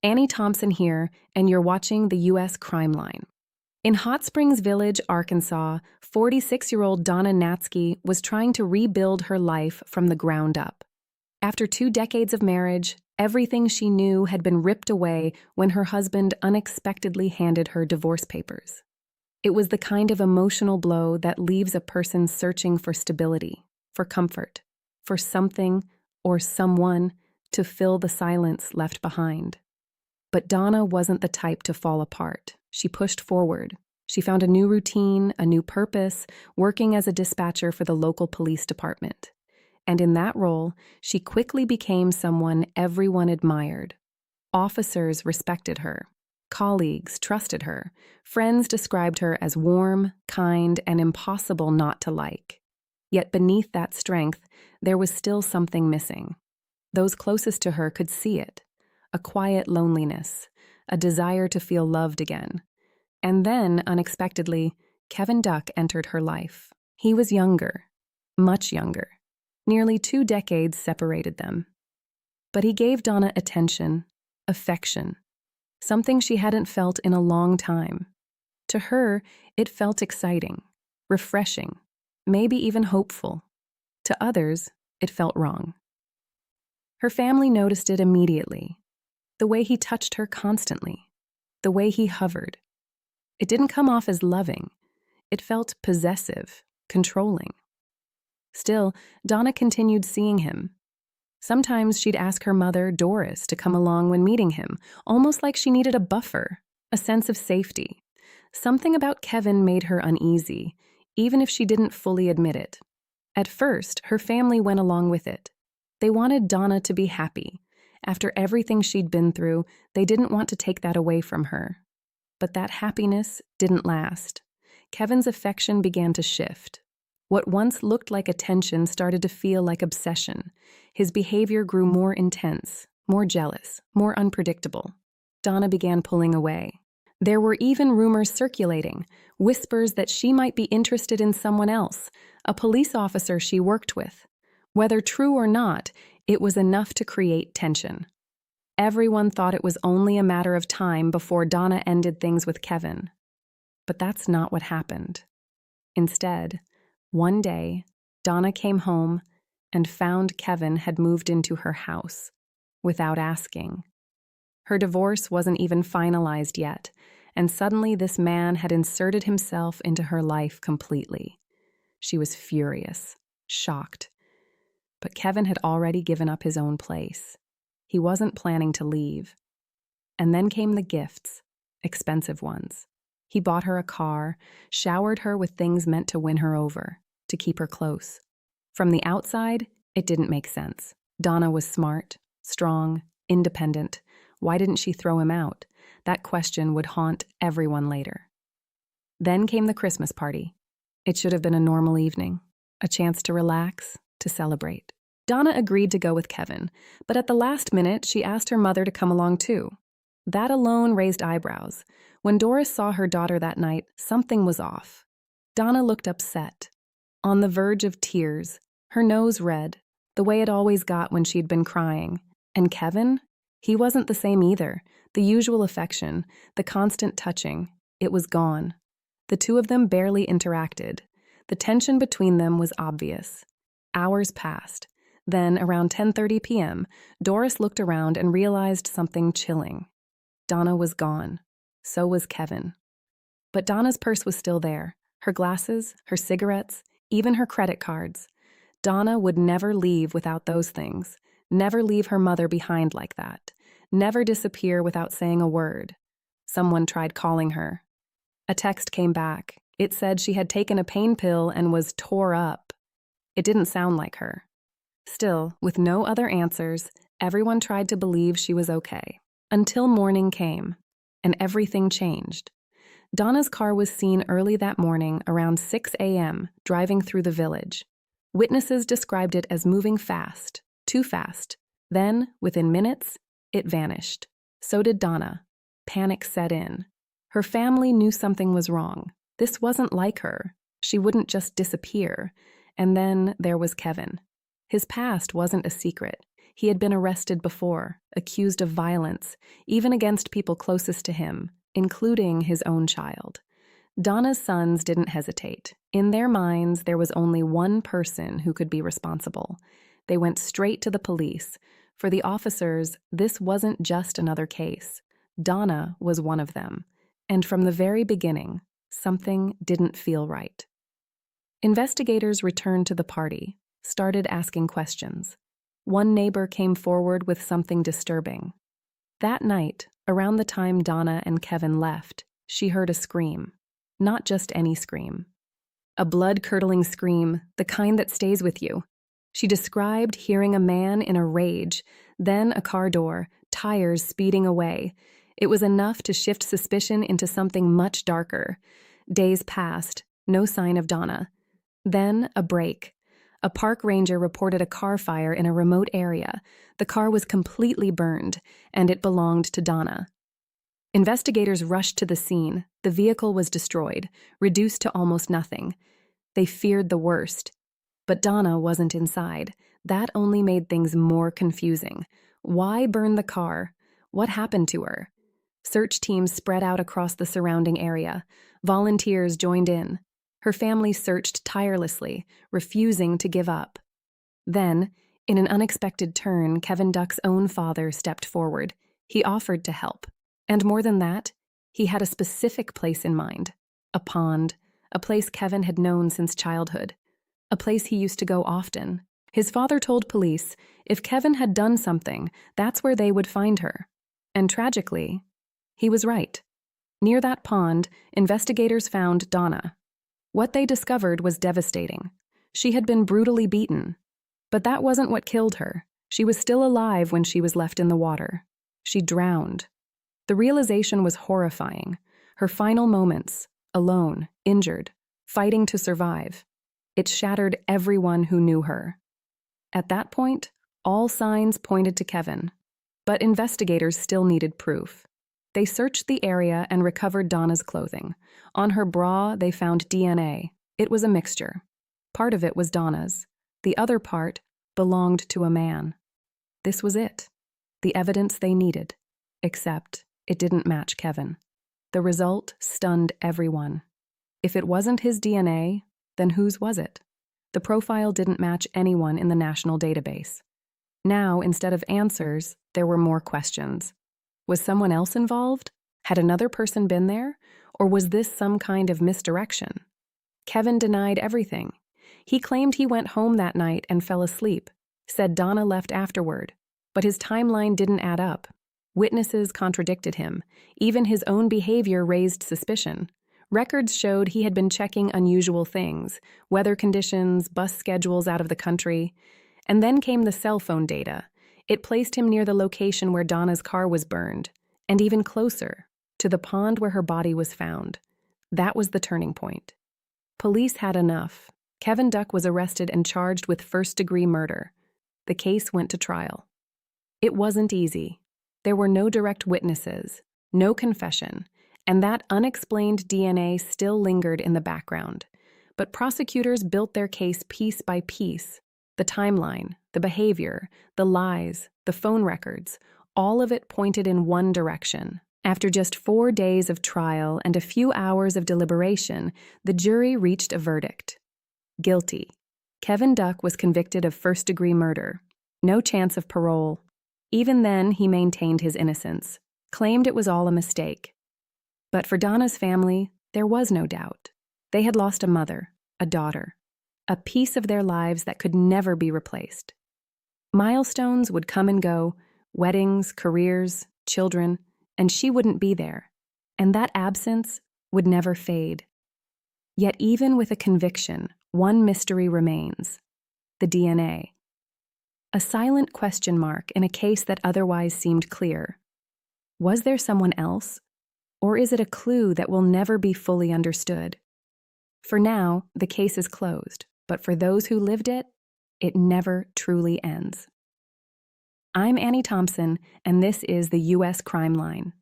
Annie Thompson here, and you're watching the U.S. Crime Line. In Hot Springs Village, Arkansas, 46-year-old Donna Natsky was trying to rebuild her life from the ground up. After 2 decades of marriage, everything she knew had been ripped away when her husband unexpectedly handed her divorce papers. It was the kind of emotional blow that leaves a person searching for stability, for comfort, for something or someone to fill the silence left behind. But Donna wasn't the type to fall apart. She pushed forward. She found a new routine, a new purpose, working as a dispatcher for the local police department. And in that role, she quickly became someone everyone admired. Officers respected her. Colleagues trusted her. Friends described her as warm, kind, and impossible not to like. Yet beneath that strength, there was still something missing. Those closest to her could see it. A quiet loneliness, a desire to feel loved again. And then, unexpectedly, Kevin Duck entered her life. He was younger, much younger. Nearly 2 decades separated them. But he gave Donna attention, affection, something she hadn't felt in a long time. To her, it felt exciting, refreshing, maybe even hopeful. To others, it felt wrong. Her family noticed it immediately. The way he touched her constantly, the way he hovered. It didn't come off as loving. It felt possessive, controlling. Still, Donna continued seeing him. Sometimes she'd ask her mother, Doris, to come along when meeting him, almost like she needed a buffer, a sense of safety. Something about Kevin made her uneasy, even if she didn't fully admit it. At first, her family went along with it. They wanted Donna to be happy. After everything she'd been through, they didn't want to take that away from her. But that happiness didn't last. Kevin's affection began to shift. What once looked like attention started to feel like obsession. His behavior grew more intense, more jealous, more unpredictable. Donna began pulling away. There were even rumors circulating, whispers that she might be interested in someone else, a police officer she worked with. Whether true or not, it was enough to create tension. Everyone thought it was only a matter of time before Donna ended things with Kevin. But that's not what happened. Instead, one day, Donna came home and found Kevin had moved into her house without asking. Her divorce wasn't even finalized yet, and suddenly this man had inserted himself into her life completely. She was furious, shocked. But Kevin had already given up his own place. He wasn't planning to leave. And then came the gifts, expensive ones. He bought her a car, showered her with things meant to win her over, to keep her close. From the outside, it didn't make sense. Donna was smart, strong, independent. Why didn't she throw him out? That question would haunt everyone later. Then came the Christmas party. It should have been a normal evening, a chance to relax, to celebrate. Donna agreed to go with Kevin, but at the last minute, she asked her mother to come along too. That alone raised eyebrows. When Doris saw her daughter that night, something was off. Donna looked upset, on the verge of tears, her nose red, the way it always got when she'd been crying. And Kevin? He wasn't the same either. The usual affection, the constant touching, it was gone. The two of them barely interacted. The tension between them was obvious. Hours passed. Then, around 10:30 p.m., Doris looked around and realized something chilling. Donna was gone. So was Kevin. But Donna's purse was still there. Her glasses, her cigarettes, even her credit cards. Donna would never leave without those things. Never leave her mother behind like that. Never disappear without saying a word. Someone tried calling her. A text came back. It said she had taken a pain pill and was tore up. It didn't sound like her. Still, with no other answers, everyone tried to believe she was okay. Until morning came, and everything changed. Donna's car was seen early that morning around 6 a.m., driving through the village. Witnesses described it as moving fast, too fast. Then, within minutes, it vanished. So did Donna. Panic set in. Her family knew something was wrong. This wasn't like her. She wouldn't just disappear. And then there was Kevin. His past wasn't a secret. He had been arrested before, accused of violence, even against people closest to him, including his own child. Donna's sons didn't hesitate. In their minds, there was only one person who could be responsible. They went straight to the police. For the officers, this wasn't just another case. Donna was one of them. And from the very beginning, something didn't feel right. Investigators returned to the party, started asking questions. One neighbor came forward with something disturbing. That night, around the time Donna and Kevin left, she heard a scream. Not just any scream. A blood-curdling scream, the kind that stays with you. She described hearing a man in a rage, then a car door, tires speeding away. It was enough to shift suspicion into something much darker. Days passed, no sign of Donna. Then a break. A park ranger reported a car fire in a remote area. The car was completely burned, and it belonged to Donna. Investigators rushed to the scene. The vehicle was destroyed, reduced to almost nothing. They feared the worst. But Donna wasn't inside. That only made things more confusing. Why burn the car? What happened to her? Search teams spread out across the surrounding area. Volunteers joined in. Her family searched tirelessly, refusing to give up. Then, in an unexpected turn, Kevin Duck's own father stepped forward. He offered to help. And more than that, he had a specific place in mind. A pond, a place Kevin had known since childhood. A place he used to go often. His father told police if Kevin had done something, that's where they would find her. And tragically, he was right. Near that pond, investigators found Donna. What they discovered was devastating. She had been brutally beaten. But that wasn't what killed her. She was still alive when she was left in the water. She drowned. The realization was horrifying. Her final moments, alone, injured, fighting to survive. It shattered everyone who knew her. At that point, all signs pointed to Kevin. But investigators still needed proof. They searched the area and recovered Donna's clothing. On her bra, they found DNA. It was a mixture. Part of it was Donna's. The other part belonged to a man. This was it. The evidence they needed. Except it didn't match Kevin. The result stunned everyone. If it wasn't his DNA, then whose was it? The profile didn't match anyone in the national database. Now, instead of answers, there were more questions. Was someone else involved? Had another person been there? Or was this some kind of misdirection? Kevin denied everything. He claimed he went home that night and fell asleep, said Donna left afterward, but his timeline didn't add up. Witnesses contradicted him. Even his own behavior raised suspicion. Records showed he had been checking unusual things, weather conditions, bus schedules out of the country. And then came the cell phone data. It placed him near the location where Donna's car was burned, and even closer, to the pond where her body was found. That was the turning point. Police had enough. Kevin Duck was arrested and charged with first-degree murder. The case went to trial. It wasn't easy. There were no direct witnesses, no confession, and that unexplained DNA still lingered in the background. But prosecutors built their case piece by piece. The timeline, the behavior, the lies, the phone records, all of it pointed in one direction. After just 4 days of trial and a few hours of deliberation, the jury reached a verdict. Guilty. Kevin Duck was convicted of first-degree murder. No chance of parole. Even then, he maintained his innocence, claimed it was all a mistake. But for Donna's family, there was no doubt. They had lost a mother, a daughter, a piece of their lives that could never be replaced. Milestones would come and go, weddings, careers, children, and she wouldn't be there. And that absence would never fade. Yet even with a conviction, one mystery remains: the DNA. A silent question mark in a case that otherwise seemed clear. Was there someone else? Or is it a clue that will never be fully understood? For now, the case is closed, but for those who lived it, it never truly ends. I'm Annie Thompson, and this is the U.S. Crime Line.